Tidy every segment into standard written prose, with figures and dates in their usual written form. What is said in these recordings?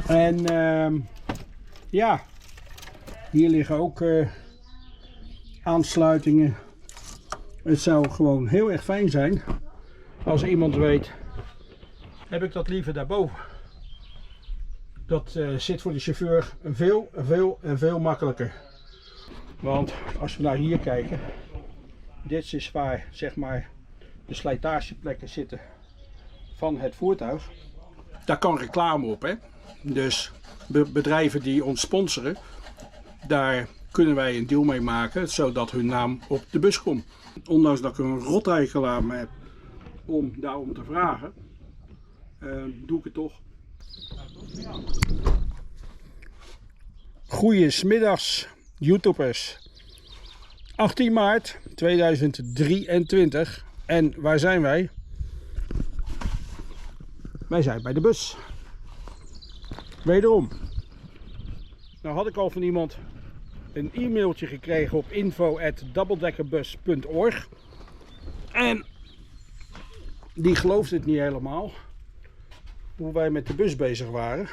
En ja, hier liggen ook aansluitingen. Het zou gewoon heel erg fijn zijn als iemand weet, heb ik dat liever daarboven. Dat zit voor de chauffeur veel makkelijker. Want als we naar hier kijken, dit is waar zeg maar de slijtageplekken zitten van het voertuig. Daar kan reclame op, hè? Dus bedrijven die ons sponsoren, daar kunnen wij een deal mee maken zodat hun naam op de bus komt. Ondanks dat ik een rotrijkel aan me heb om daarom te vragen, doe ik het toch. Goeiemiddags YouTubers. 18 maart 2023 en waar zijn wij? Wij zijn bij de bus. Wederom. Nou had ik al van iemand een e-mailtje gekregen op info@doubledeckerbus.org en die geloofde het niet helemaal hoe wij met de bus bezig waren.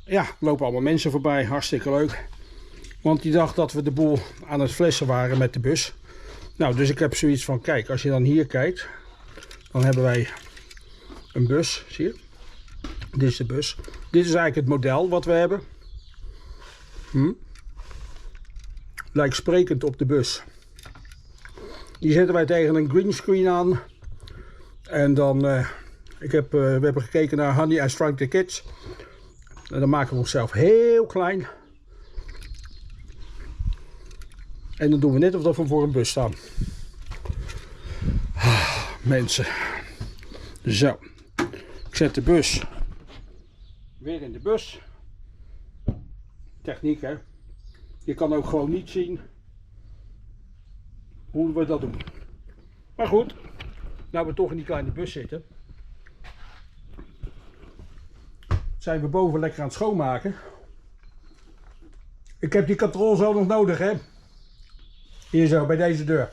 Ja, er lopen allemaal mensen voorbij, hartstikke leuk. Want die dacht dat we de boel aan het flessen waren met de bus. Nou, dus ik heb zoiets van, kijk, als je dan hier kijkt, dan hebben wij een bus, zie je? Dit is de bus. Dit is eigenlijk het model wat we hebben. Lijkt sprekend op de bus. Die zetten wij tegen een greenscreen aan. En dan, we hebben gekeken naar Honey, I Shrunk the Kids. En dan maken we onszelf heel klein. En dan doen we net alsof we voor een bus staan. Mensen. Zo. Ik zet de bus weer in de bus. Techniek, hè. Je kan ook gewoon niet zien hoe we dat doen. Maar goed. Nou we toch in die kleine bus zitten, zijn we boven lekker aan het schoonmaken. Ik heb die katrol zo nog nodig, hè. Hier zo, bij deze deur.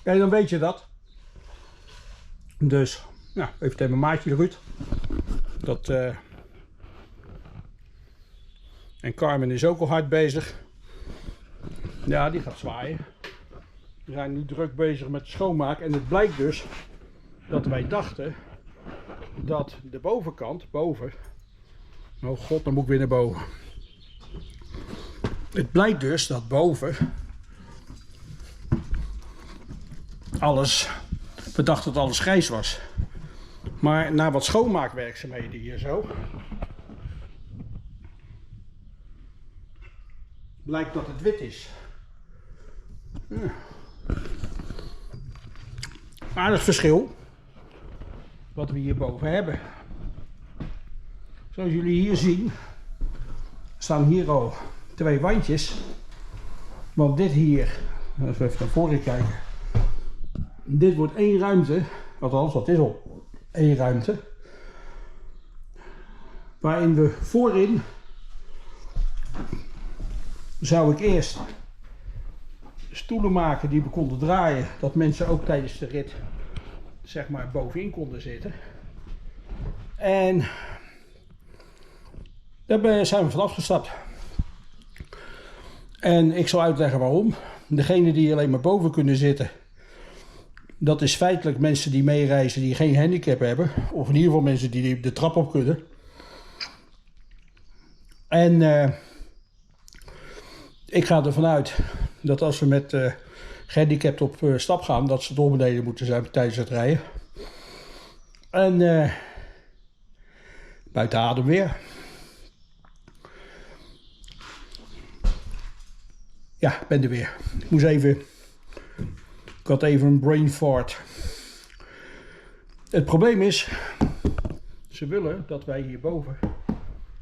Ja, dan weet je dat. Dus, nou, even tegen mijn maatje Ruud. En Carmen is ook al hard bezig. Ja, die gaat zwaaien. We zijn nu druk bezig met schoonmaak. En het blijkt dus dat wij dachten dat de bovenkant, boven. Oh god, dan moet ik weer naar boven. Het blijkt dus dat boven alles, we dachten dat alles grijs was. Maar na wat schoonmaakwerkzaamheden hier zo, blijkt dat het wit is. Aardig verschil wat we hierboven hebben. Zoals jullie hier zien, staan hier al 2 wandjes. Want dit hier, als we even naar voren kijken, dit wordt 1 ruimte, althans dat is al 1 ruimte, waarin we voorin zou ik eerst stoelen maken die we konden draaien, dat mensen ook tijdens de rit zeg maar bovenin konden zitten. En daar zijn we van afgestapt. En ik zal uitleggen waarom. Degene die alleen maar boven kunnen zitten, dat is feitelijk mensen die meereizen die geen handicap hebben. Of in ieder geval mensen die de trap op kunnen. En ik ga ervan uit dat als we met gehandicapt op stap gaan, dat ze door beneden moeten zijn tijdens het rijden. En buiten adem weer. Ja, ik ben er weer. Ik had even een brain fart. Het probleem is, ze willen dat wij hierboven,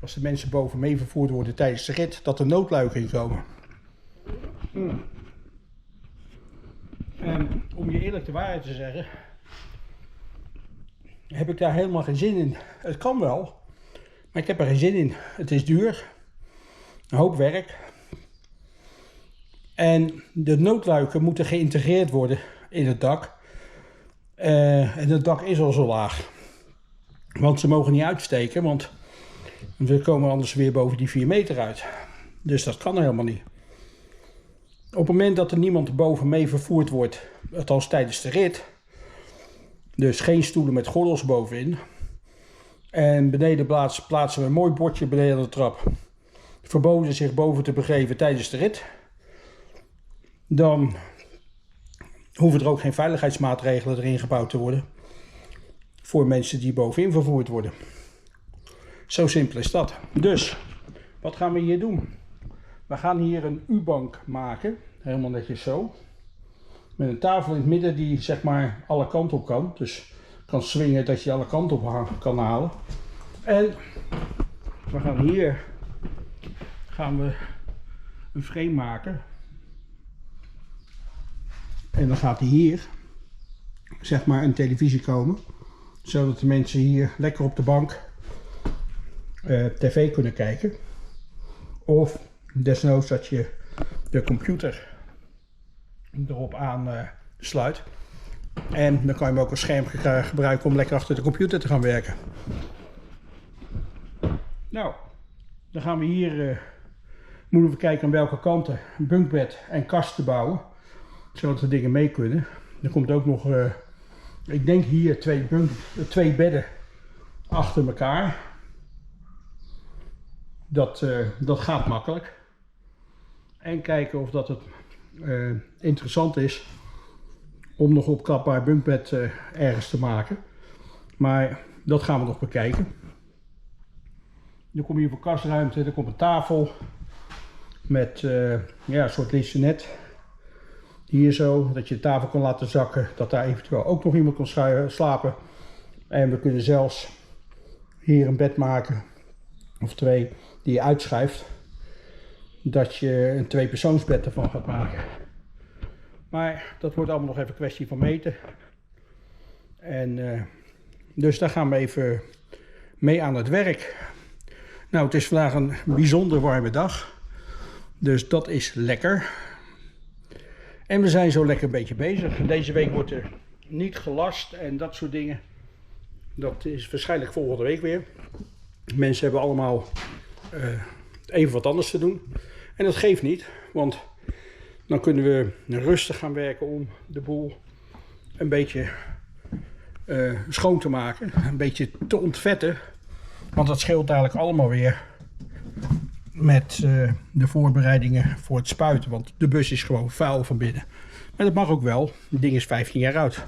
als de mensen boven mee vervoerd worden tijdens de rit, dat er noodluiken in komen. En om je eerlijk de waarheid te zeggen, heb ik daar helemaal geen zin in. Het kan wel, maar ik heb er geen zin in. Het is duur, een hoop werk. En de noodluiken moeten geïntegreerd worden in het dak. En het dak is al zo laag. Want ze mogen niet uitsteken, want we komen anders weer boven die 4 meter uit. Dus dat kan helemaal niet. Op het moment dat er niemand boven mee vervoerd wordt, althans tijdens de rit, dus geen stoelen met gordels bovenin, en beneden plaatsen we een mooi bordje beneden aan de trap, verboden zich boven te begeven tijdens de rit, dan hoeven er ook geen veiligheidsmaatregelen erin gebouwd te worden voor mensen die bovenin vervoerd worden. Zo simpel is dat. Dus, wat gaan we hier doen? We gaan hier een U-bank maken, helemaal netjes zo. Met een tafel in het midden die zeg maar alle kanten op kan. Dus kan swingen dat je alle kanten op kan halen. En we gaan hier een frame maken. En dan gaat hier zeg maar een televisie komen. Zodat de mensen hier lekker op de bank tv kunnen kijken. Of desnoods dat je de computer erop aan sluit. En dan kan je hem ook als scherm gebruiken om lekker achter de computer te gaan werken. Nou, dan gaan we hier moeten we kijken aan welke kanten een bunkbed en kast te bouwen. Zodat de dingen mee kunnen. Er komt ook nog, ik denk hier twee bedden achter elkaar. Dat gaat makkelijk. En kijken of dat het interessant is om nog opklapbaar bunkbed ergens te maken. Maar dat gaan we nog bekijken. Er komt hier voor kastruimte, er komt een tafel met een soort listenet. Hier zo, dat je de tafel kan laten zakken, dat daar eventueel ook nog iemand kan slapen. En we kunnen zelfs hier een bed maken, of 2, die je uitschuift. Dat je een 2-persoonsbed ervan gaat maken. Maar dat wordt allemaal nog even een kwestie van meten. En dus daar gaan we even mee aan het werk. Nou, het is vandaag een bijzonder warme dag. Dus dat is lekker. En we zijn zo lekker een beetje bezig. Deze week wordt er niet gelast en dat soort dingen. Dat is waarschijnlijk volgende week weer. Mensen hebben allemaal even wat anders te doen. En dat geeft niet, want dan kunnen we rustig gaan werken om de boel een beetje schoon te maken. Een beetje te ontvetten. Want dat scheelt eigenlijk allemaal weer met de voorbereidingen voor het spuiten. Want de bus is gewoon vuil van binnen. Maar dat mag ook wel. Het ding is 15 jaar oud.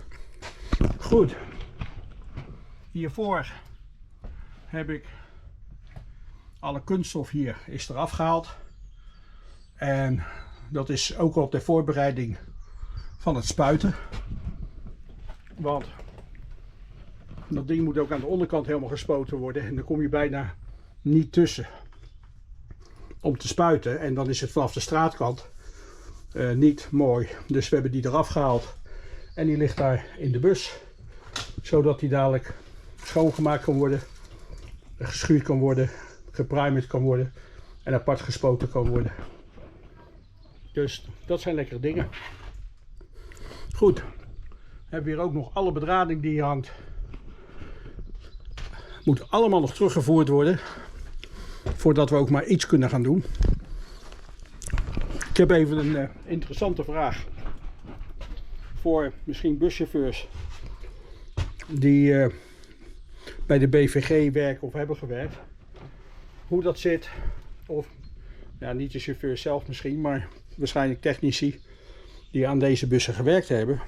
Goed. Hiervoor heb ik alle kunststof hier is eraf gehaald. En dat is ook al ter voorbereiding van het spuiten. Want dat ding moet ook aan de onderkant helemaal gespoten worden. En dan kom je bijna niet tussen om te spuiten. En dan is het vanaf de straatkant niet mooi. Dus we hebben die eraf gehaald. En die ligt daar in de bus. Zodat die dadelijk schoongemaakt kan worden. Geschuurd kan worden. Geprimerd kan worden. En apart gespoten kan worden. Dus dat zijn lekkere dingen. Goed. We hebben hier ook nog alle bedrading die hier hangt. Moet allemaal nog teruggevoerd worden. Voordat we ook maar iets kunnen gaan doen. Ik heb even een interessante vraag. Voor misschien buschauffeurs. Die bij de BVG werken of hebben gewerkt. Hoe dat zit. Of ja, niet de chauffeur zelf misschien. Maar waarschijnlijk technici. Die aan deze bussen gewerkt hebben.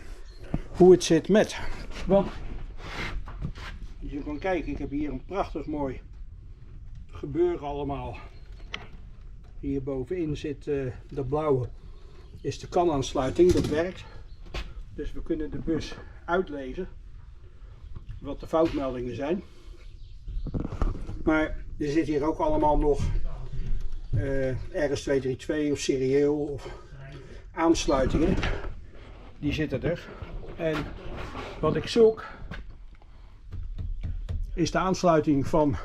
Hoe het zit met. Want je kan kijken, ik heb hier een prachtig mooi gebeuren allemaal. Hier bovenin zit dat blauwe, is de kanaansluiting, dat werkt. Dus we kunnen de bus uitlezen wat de foutmeldingen zijn. Maar er zit hier ook allemaal nog RS232 of serieel of aansluitingen. Die zitten er. En wat ik zoek is de aansluiting van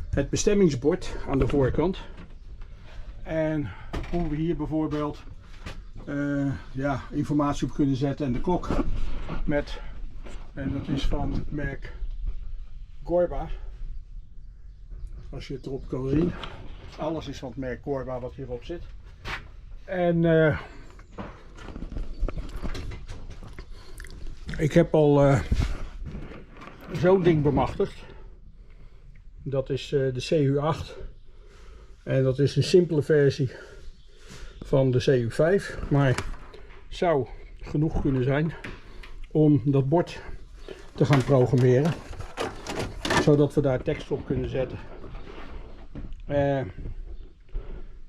het bestemmingsbord aan de voorkant. En hoe we hier bijvoorbeeld informatie op kunnen zetten. En de klok met, en dat is van het merk Gorba. Als je het erop kan zien. Alles is van het merk Gorba wat hierop zit. En ik heb al zo'n ding bemachtigd. Dat is de CU8. En dat is een simpele versie van de CU5. Maar zou genoeg kunnen zijn om dat bord te gaan programmeren. Zodat we daar tekst op kunnen zetten.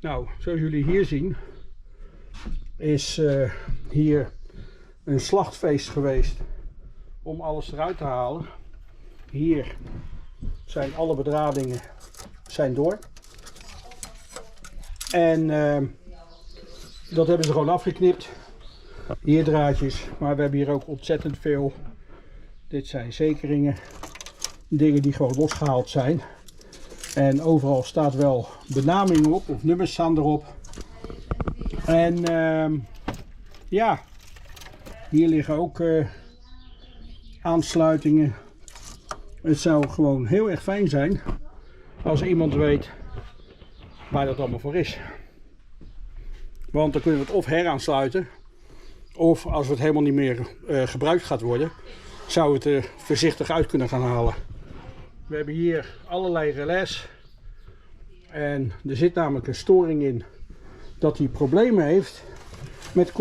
Nou, zoals jullie hier zien, is hier een slachtfeest geweest om alles eruit te halen. Hier zijn alle bedradingen door. En dat hebben ze gewoon afgeknipt. Hier draadjes, maar we hebben hier ook ontzettend veel. Dit zijn zekeringen, dingen die gewoon losgehaald zijn. En overal staat wel benaming op, of nummers staan erop. En ja, hier liggen ook aansluitingen. Het zou gewoon heel erg fijn zijn als iemand weet waar dat allemaal voor is. Want dan kunnen we het of heraansluiten, of als het helemaal niet meer gebruikt gaat worden, zou het er voorzichtig uit kunnen gaan halen. We hebben hier allerlei relais. En er zit namelijk een storing in dat hij problemen heeft met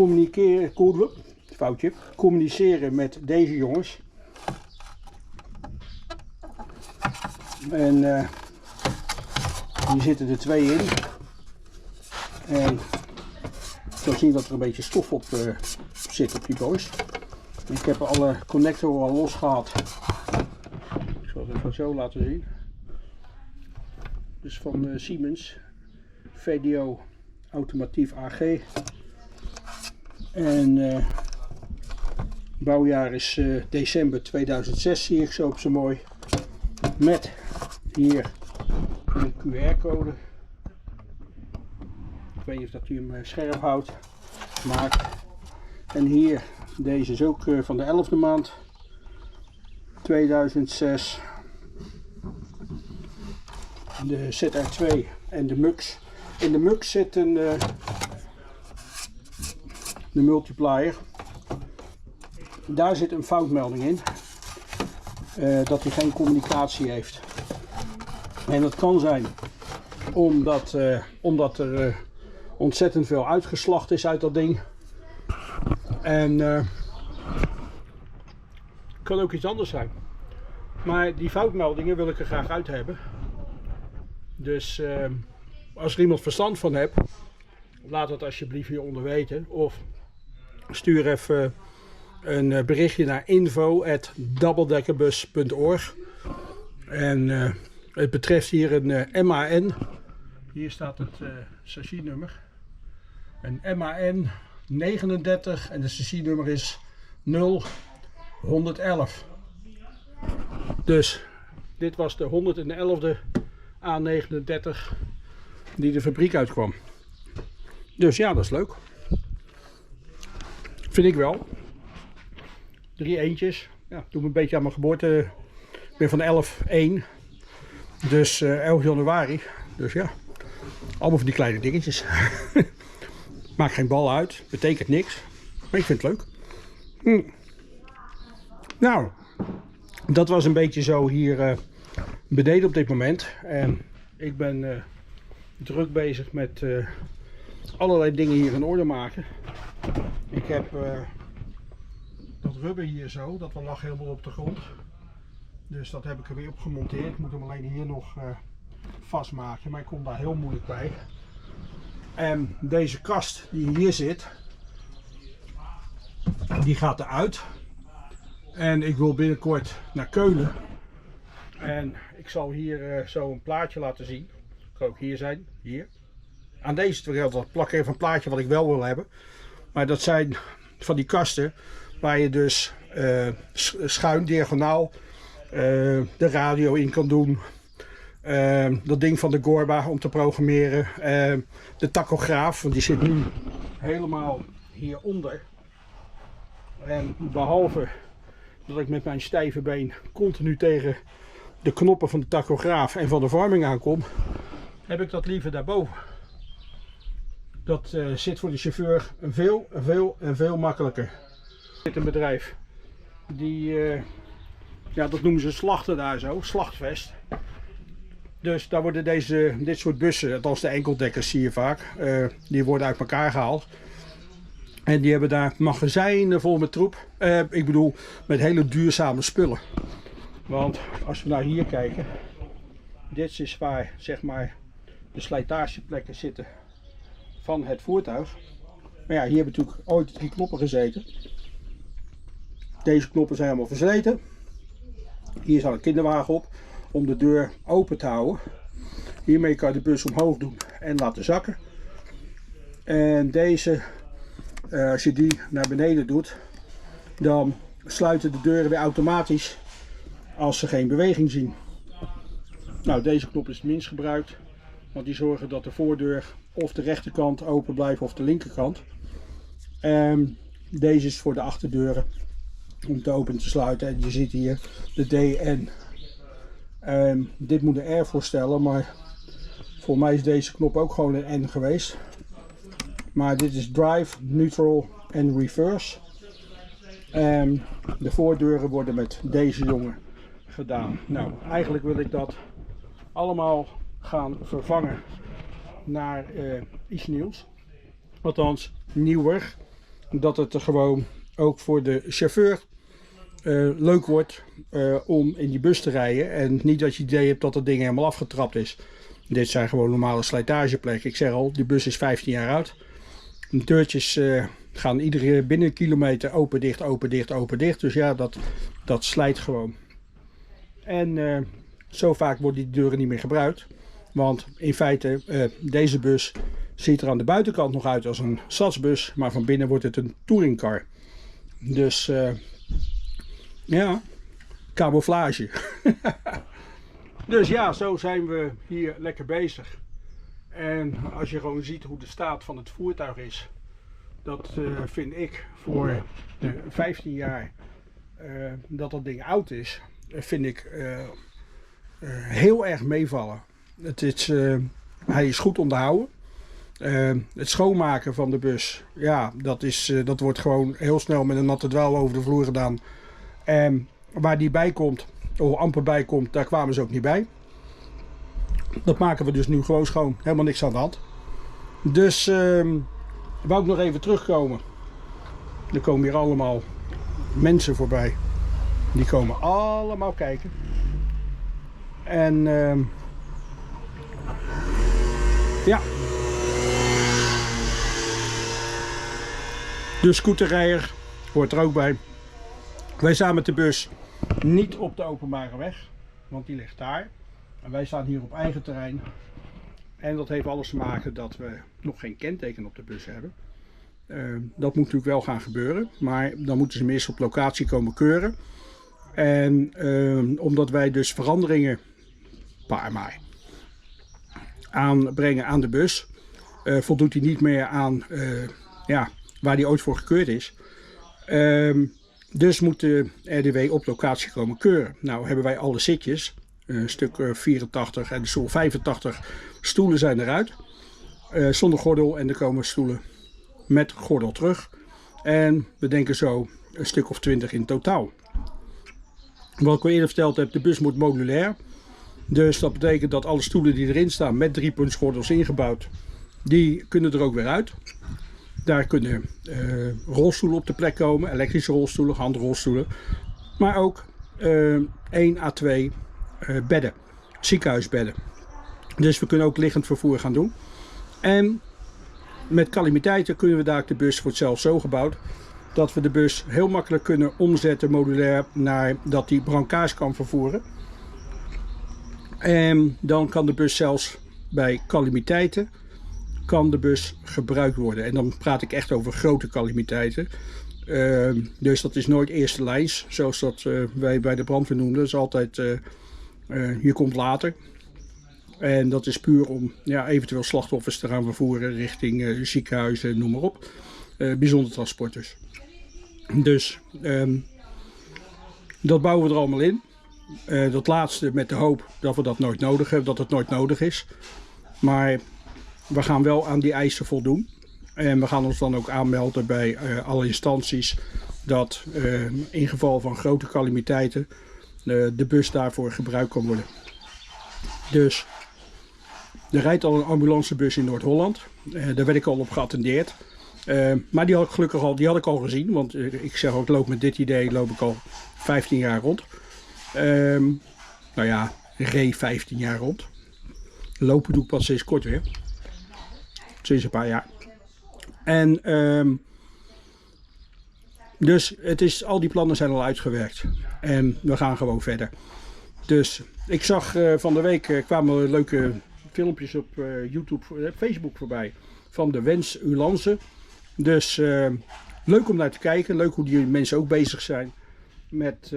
communiceren met deze jongens. En hier zitten er twee in. En ik kan zien dat er een beetje stof op zit op die boys. Ik heb alle connectoren al losgehaald. Ik zal het even zo laten zien. Dus van Siemens VDO Automatief AG. En bouwjaar is december 2006, zie ik zo op zo mooi. Met hier een QR-code. Ik weet niet of dat u hem scherp houdt. Maar, en hier, deze is ook van de 11e maand 2006. De ZR2 en de MUX. In de MUX zit de multiplier. Daar zit een foutmelding in. Dat hij geen communicatie heeft. En dat kan zijn omdat er ontzettend veel uitgeslacht is uit dat ding. En kan ook iets anders zijn. Maar die foutmeldingen wil ik er graag uit hebben. Dus als er iemand verstand van hebt, laat het alsjeblieft hieronder weten. Of stuur even een berichtje naar info@doubledeckerbus.org. En het betreft hier een MAN. Hier staat het chassisnummer. Een MAN 39 en de chassisnummer is 0111. Dus dit was de 111e A39 die de fabriek uitkwam. Dus ja, dat is leuk. Vind ik wel. 3 eentjes. Ja, doe me een beetje aan mijn geboorte. Ik ben van 11/1. Dus 11 januari. Dus ja. Allemaal van die kleine dingetjes. Maakt geen bal uit. Betekent niks. Maar ik vind het leuk. Nou. Dat was een beetje zo hier beneden op dit moment. En ik ben druk bezig met allerlei dingen hier in orde maken. Ik heb dat rubber hier zo, dat lag helemaal op de grond. Dus dat heb ik er weer op gemonteerd. Ik moet hem alleen hier nog vastmaken, maar ik kom daar heel moeilijk bij. En deze kast die hier zit, die gaat eruit. En ik wil binnenkort naar Keulen. En ik zal hier zo een plaatje laten zien. Het kan ook hier zijn, hier. Aan deze twee plak ik even een plaatje wat ik wel wil hebben. Maar dat zijn van die kasten waar je dus schuin, diagonaal de radio in kan doen. Dat ding van de Gorba om te programmeren. De tachograaf, want die zit nu helemaal hieronder. En behalve dat ik met mijn stijve been continu tegen de knoppen van de tachograaf en van de vorming aankom, heb ik dat liever daarboven. Dat zit voor de chauffeur veel makkelijker. Er zit een bedrijf die, ja, dat noemen ze slachten daar zo, slachtvest. Dus daar worden dit soort bussen, althans de enkeldekkers zie je vaak, die worden uit elkaar gehaald. En die hebben daar magazijnen vol met troep. Ik bedoel, met hele duurzame spullen. Want als we naar hier kijken, dit is waar zeg maar de slijtageplekken zitten van het voertuig. Maar ja, hier hebben natuurlijk ooit 3 knoppen gezeten. Deze knoppen zijn helemaal versleten. Hier staat een kinderwagen op om de deur open te houden. Hiermee kan je de bus omhoog doen en laten zakken. En deze, als je die naar beneden doet, dan sluiten de deuren weer automatisch als ze geen beweging zien. Nou, deze knop is het minst gebruikt, want die zorgen dat de voordeur of de rechterkant open blijft of de linkerkant. Deze is voor de achterdeuren om te open te sluiten. En je ziet hier de DN. Dit moet een R voorstellen, maar voor mij is deze knop ook gewoon een N geweest. Maar dit is drive, neutral en reverse. De voordeuren worden met deze jongen gedaan. Nou, eigenlijk wil ik dat allemaal gaan vervangen naar iets nieuws. Althans, nieuwer. Dat het er gewoon ook voor de chauffeur leuk wordt om in die bus te rijden. En niet dat je het idee hebt dat het ding helemaal afgetrapt is. Dit zijn gewoon normale slijtageplekken. Ik zeg al, die bus is 15 jaar oud. De deurtjes gaan binnen een kilometer open, dicht, open, dicht, open, dicht. Dus ja, dat slijt gewoon. En zo vaak worden die deuren niet meer gebruikt. Want in feite, deze bus ziet er aan de buitenkant nog uit als een stadsbus. Maar van binnen wordt het een touringcar. Dus ja, camouflage. Dus ja, zo zijn we hier lekker bezig. En als je gewoon ziet hoe de staat van het voertuig is, dat vind ik voor de 15 jaar dat ding oud is, vind ik heel erg meevallen. Hij is goed onderhouden. Het schoonmaken van de bus, ja, dat wordt gewoon heel snel met een natte dweil over de vloer gedaan. En waar die bij komt, of amper bij komt, daar kwamen ze ook niet bij. Dat maken we dus nu gewoon schoon. Helemaal niks aan de hand. Dus wou ik nog even terugkomen. Er komen hier allemaal mensen voorbij. Die komen allemaal kijken. En ja. De scooterrijder hoort er ook bij. Wij staan met de bus niet op de openbare weg. Want die ligt daar. En wij staan hier op eigen terrein. En dat heeft alles te maken dat we nog geen kenteken op de bus hebben. Dat moet natuurlijk wel gaan gebeuren. Maar dan moeten ze eerst op locatie komen keuren. En omdat wij dus veranderingen paar maai aanbrengen aan de bus, voldoet hij niet meer aan waar die ooit voor gekeurd is. Dus moet de RDW op locatie komen keuren. Nou hebben wij alle zitjes, een stuk 84 en zo'n 85 stoelen zijn eruit. Zonder gordel, en er komen stoelen met gordel terug. En we denken zo een stuk of 20 in totaal. Wat ik al eerder verteld heb, de bus moet modulair. Dus dat betekent dat alle stoelen die erin staan met 3-puntsgordels ingebouwd, die kunnen er ook weer uit. Daar kunnen rolstoelen op de plek komen, elektrische rolstoelen, handrolstoelen. Maar ook 1 à 2 bedden, ziekenhuisbedden. Dus we kunnen ook liggend vervoer gaan doen. En met calamiteiten kunnen we daar de bus, wordt zelfs zo gebouwd, dat we de bus heel makkelijk kunnen omzetten modulair naar dat die brancard kan vervoeren. En dan kan de bus zelfs bij calamiteiten kan de bus gebruikt worden. En dan praat ik echt over grote calamiteiten. Dus dat is nooit eerste lijns, zoals dat wij bij de brandweer noemden. Dat is altijd, je komt later. En dat is puur om eventueel slachtoffers te gaan vervoeren richting ziekenhuizen, noem maar op. Bijzonder transporters. Dus dat bouwen we er allemaal in. Dat laatste met de hoop dat we dat nooit nodig hebben, dat het nooit nodig is. Maar we gaan wel aan die eisen voldoen. En we gaan ons dan ook aanmelden bij alle instanties dat in geval van grote calamiteiten de bus daarvoor gebruikt kan worden. Dus er rijdt al een ambulancebus in Noord-Holland. Daar werd ik al op geattendeerd. Maar die had ik gelukkig al gezien. Want ik zeg ook, loop met dit idee loop ik al 15 jaar rond. Nou ja, reed 15 jaar rond. Lopen doe ik pas sinds kort weer. Sinds een paar jaar. En dus al die plannen zijn al uitgewerkt. En we gaan gewoon verder. Dus ik zag van de week kwamen leuke filmpjes op YouTube, Facebook voorbij. Van de Wens Ulance. Dus leuk om naar te kijken. Leuk hoe die mensen ook bezig zijn met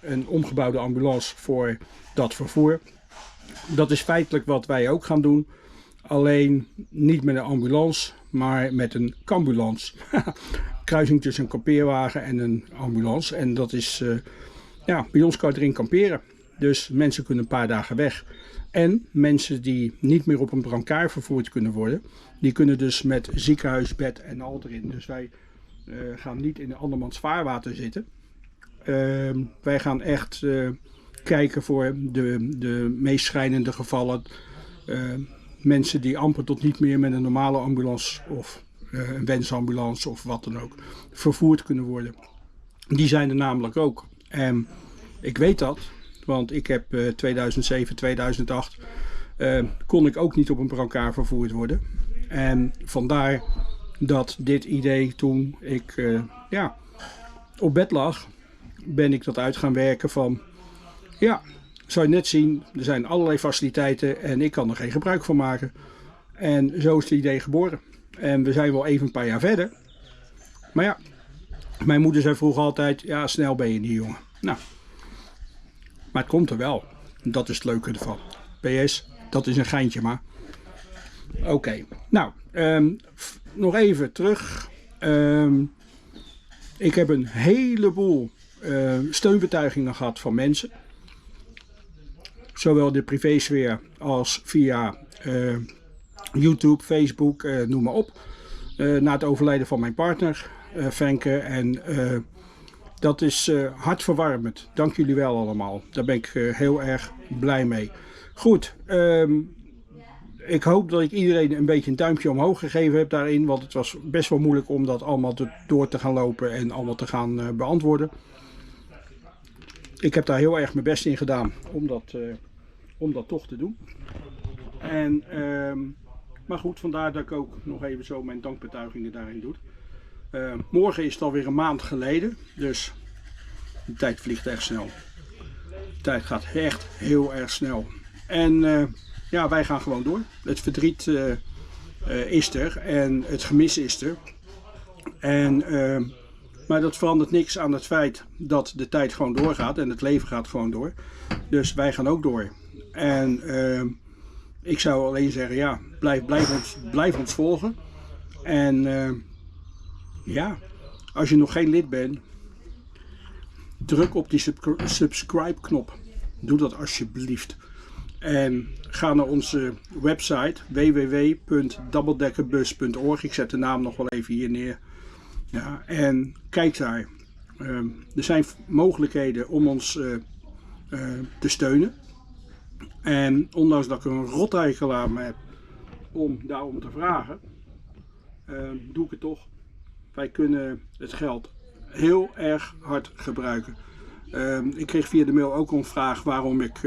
een omgebouwde ambulance voor dat vervoer. Dat is feitelijk wat wij ook gaan doen. Alleen niet met een ambulance, maar met een kambulance. Kruising tussen een kampeerwagen en een ambulance. En dat is, bij ons kan je erin kamperen. Dus mensen kunnen een paar dagen weg. En mensen die niet meer op een brancard vervoerd kunnen worden, die kunnen dus met ziekenhuisbed en al erin. Dus wij gaan niet in andermans vaarwater zitten. Wij gaan echt kijken voor de meest schrijnende gevallen. Mensen die amper tot niet meer met een normale ambulance of een wensambulance of wat dan ook vervoerd kunnen worden. Die zijn er namelijk ook. En ik weet dat, want ik heb 2007, 2008 kon ik ook niet op een brancard vervoerd worden. En vandaar dat dit idee toen ik op bed lag, ben ik dat uit gaan werken van zou je net zien, er zijn allerlei faciliteiten en ik kan er geen gebruik van maken. En zo is het idee geboren. En we zijn wel even een paar jaar verder. Maar ja, mijn moeder zei vroeger altijd, ja, snel ben je niet, jongen. Nou, maar het komt er wel. Dat is het leuke ervan. PS, dat is een geintje maar. Oké, nou, nog even terug. Ik heb een heleboel steunbetuigingen gehad van mensen. Zowel de privésfeer als via YouTube, Facebook, noem maar op. Na het overlijden van mijn partner, Fenke. En dat is hartverwarmend. Dank jullie wel allemaal. Daar ben ik heel erg blij mee. Goed, ik hoop dat ik iedereen een beetje een duimpje omhoog gegeven heb daarin. Want het was best wel moeilijk om dat allemaal door te gaan lopen en allemaal te gaan beantwoorden. Ik heb daar heel erg mijn best in gedaan om dat toch te doen. En, maar goed, vandaar dat ik ook nog even zo mijn dankbetuigingen daarin doe. Morgen is het alweer een maand geleden, dus de tijd vliegt echt snel. De tijd gaat echt heel erg snel. En wij gaan gewoon door. Het verdriet is er en het gemis is er. Maar dat verandert niks aan het feit dat de tijd gewoon doorgaat en het leven gaat gewoon door. Dus wij gaan ook door. En ik zou alleen zeggen, blijf ons volgen. En als je nog geen lid bent, druk op die subscribe knop. Doe dat alsjeblieft. En ga naar onze website www.doubledekkerbus.org. Ik zet de naam nog wel even hier neer. Ja, en kijk daar. Er zijn mogelijkheden om ons te steunen. En ondanks dat ik een rothekel aan me heb om daarom te vragen, doe ik het toch. Wij kunnen het geld heel erg hard gebruiken. Ik kreeg via de mail ook een vraag waarom ik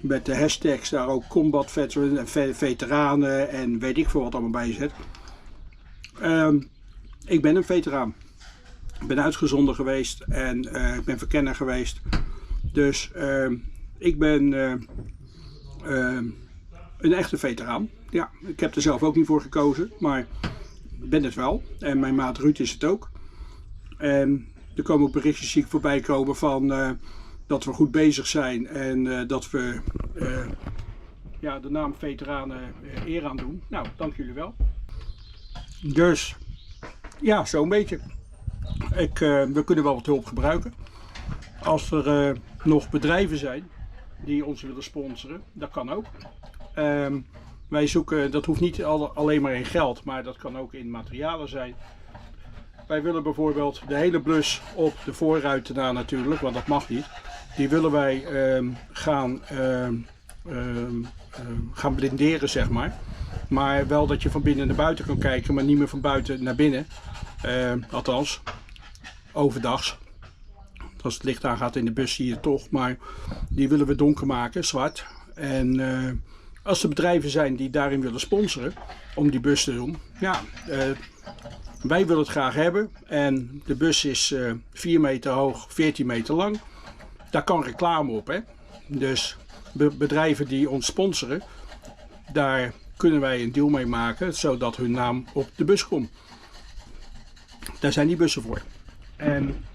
met de hashtags daar ook combat veterans en veteranen en weet ik veel wat allemaal bij zet. Ik ben een veteraan. Ik ben uitgezonden geweest en ik ben verkenner geweest. Dus ik ben een echte veteraan. Ja, ik heb er zelf ook niet voor gekozen, maar ik ben het wel. En mijn maat Ruud is het ook. En er komen ook berichtjes die voorbij komen van dat we goed bezig zijn en dat we de naam veteranen eer aan doen. Nou, dank jullie wel. Dus ja, zo'n beetje. We kunnen wel wat hulp gebruiken. Als er nog bedrijven zijn die ons willen sponsoren, dat kan ook. Wij zoeken, dat hoeft niet alleen maar in geld, maar dat kan ook in materialen zijn. Wij willen bijvoorbeeld de hele blus op de voorruiten na natuurlijk, want dat mag niet. Die willen wij gaan blinderen, zeg maar. Maar wel dat je van binnen naar buiten kan kijken, maar niet meer van buiten naar binnen. Althans, overdags. Als het licht aangaat in de bus zie je het toch, maar die willen we donker maken, zwart. En als er bedrijven zijn die daarin willen sponsoren, om die bus te doen, ja, wij willen het graag hebben. En de bus is 4 meter hoog, 14 meter lang. Daar kan reclame op, hè. Dus bedrijven die ons sponsoren, daar kunnen wij een deal mee maken, zodat hun naam op de bus komt. Daar zijn die bussen voor. En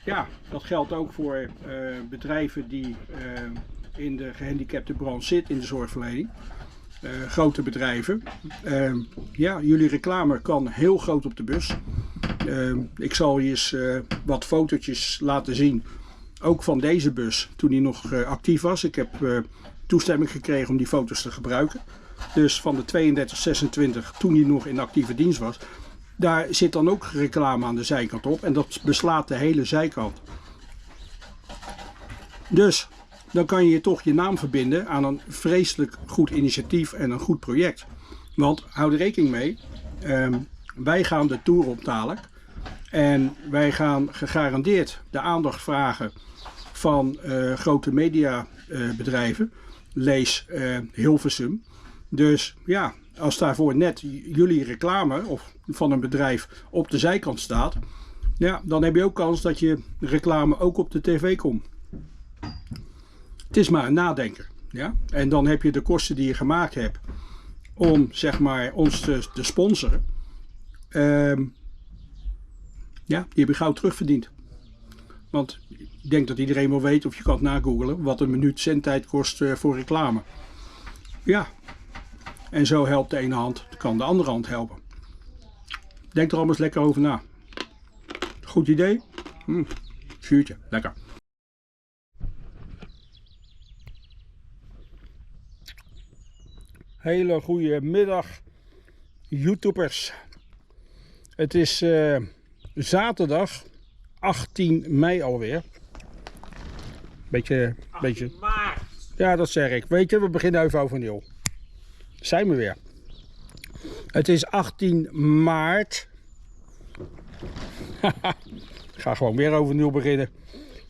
ja, dat geldt ook voor bedrijven die in de gehandicapte branche zitten, in de zorgverlening. Grote bedrijven. Ja, jullie reclame kan heel groot op de bus. Ik zal je eens wat fotootjes laten zien. Ook van deze bus, toen die nog actief was. Ik heb toestemming gekregen om die foto's te gebruiken. Dus van de 3226, toen die nog in actieve dienst was. Daar zit dan ook reclame aan de zijkant op. En dat beslaat de hele zijkant. Dus dan kan je toch je naam verbinden aan een vreselijk goed initiatief en een goed project. Want hou er rekening mee, wij gaan de tour op dadelijk. En wij gaan gegarandeerd de aandacht vragen van grote mediabedrijven. Lees Hilversum. Dus ja, als daarvoor net jullie reclame of van een bedrijf op de zijkant staat, ja, dan heb je ook kans dat je reclame ook op de tv komt. Het is maar een nadenker. Ja? En dan heb je de kosten die je gemaakt hebt om zeg maar ons te sponsoren. Ja, die heb je gauw terugverdiend. Want ik denk dat iedereen wel weet, of je kan het nagoogelen, wat een minuut zendtijd kost voor reclame. Ja, en zo helpt de ene hand, kan de andere hand helpen. Denk er allemaal eens lekker over na. Goed idee? Vuurtje, lekker. Hele goede middag, YouTubers. Het is zaterdag 18 mei alweer. Beetje. Ja, dat zeg ik. Weet je, we beginnen even overnieuw. Zijn we weer. Het is 18 maart. Ik ga gewoon weer overnieuw beginnen.